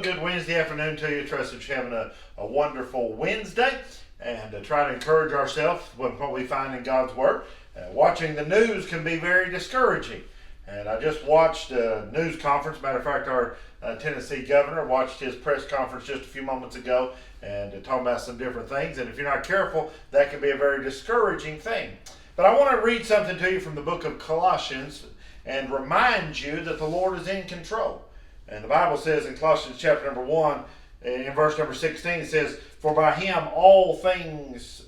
good Wednesday afternoon to you. Trust that you're having a wonderful Wednesday, and try to encourage ourselves with what we find in God's Word. Watching the news can be very discouraging. And I just watched a news conference. Matter of fact, our Tennessee governor watched his press conference just a few moments ago and talking about some different things. And if you're not careful, that can be a very discouraging thing. But I want to read something to you from the book of Colossians and remind you that the Lord is in control. And the Bible says in Colossians chapter number 1, in verse number 16, it says, for by him were all things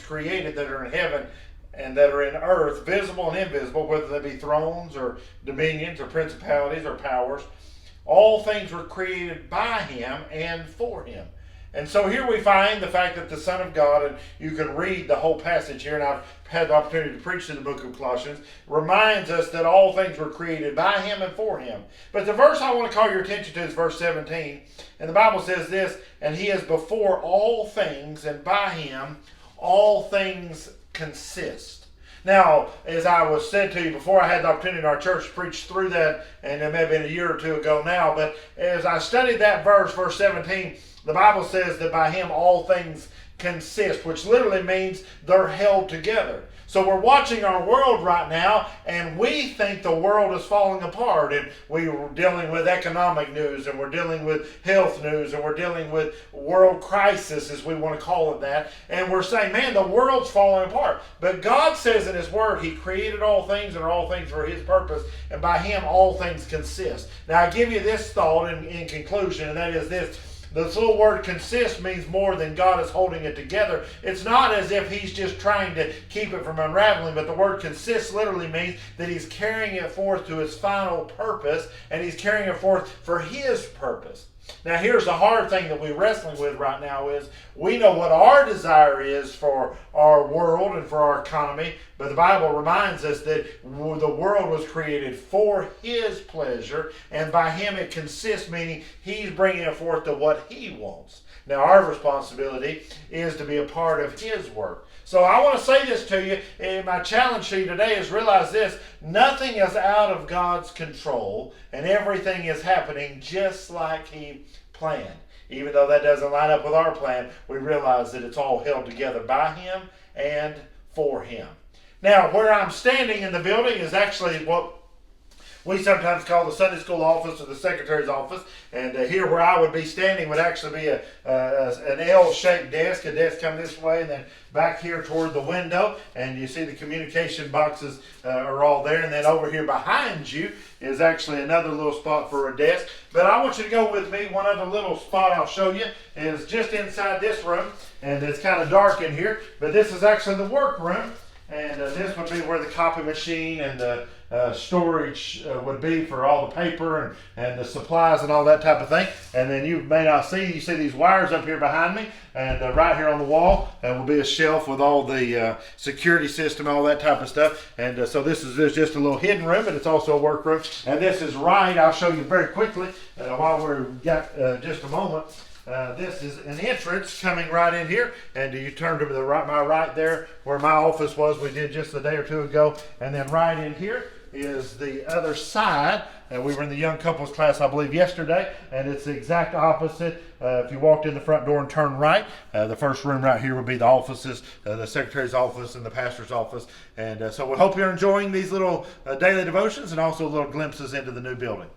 created that are in heaven and that are in earth, visible and invisible, whether they be thrones or dominions or principalities or powers. All things were created by him and for him. And so here we find the fact that the Son of God, and you can read the whole passage here, and I've had the opportunity to preach in the book of Colossians, reminds us that all things were created by him and for him. But the verse I want to call your attention to is verse 17. And the Bible says this, and he is before all things, and by him all things consist. Now, as I was said to you before, I had the opportunity in our church to preach through that, and it may have been a year or two ago now, but as I studied that verse 17, the Bible says that by him all things consist, which literally means they're held together. So we're watching our world right now, and we think the world is falling apart, and we're dealing with economic news, and we're dealing with health news, and we're dealing with world crisis, as we want to call it that, and we're saying, man, the world's falling apart. But God says in his word, he created all things, and all things for his purpose, and by him all things consist. Now I give you this thought in conclusion, and that is this. This little word consist means more than God is holding it together. It's not as if he's just trying to keep it from unraveling, but the word consist literally means that he's carrying it forth to its final purpose, and he's carrying it forth for his purpose. Now here's the hard thing that we're wrestling with right now is we know what our desire is for our world and for our economy, but the Bible reminds us that the world was created for his pleasure, and by him it consists, meaning he's bringing it forth to what he wants. Now our responsibility is to be a part of his work. So I want to say this to you, and my challenge to you today is realize this: nothing is out of God's control, and everything is happening just like he planned. Even though that doesn't line up with our plan, we realize that it's all held together by him and for him. Now, where I'm standing in the building is actually what we sometimes call the Sunday school office or the secretary's office. And here where I would be standing would actually be an L-shaped desk. A desk coming this way, and then back here toward the window. And you see the communication boxes are all there. And then over here behind you is actually another little spot for a desk. But I want you to go with me. One other little spot I'll show you is just inside this room. And it's kind of dark in here. But this is actually the work room. And this would be where the copy machine and the storage would be for all the paper and the supplies and all that type of thing. And then you may not see, you see these wires up here behind me, and right here on the wall will be a shelf with all the security system, all that type of stuff. And so this is just a little hidden room, but it's also a work room. And this is right, I'll show you very quickly while we've got just a moment. This is an entrance coming right in here, and you turn to the right, my right there where my office was. We did just a day or two ago, and then right in here is the other side. And we were in the young couples class, I believe, yesterday, and it's the exact opposite. If you walked in the front door and turned right, the first room right here would be the offices, the secretary's office and the pastor's office. And so we hope you're enjoying these little daily devotions and also little glimpses into the new building.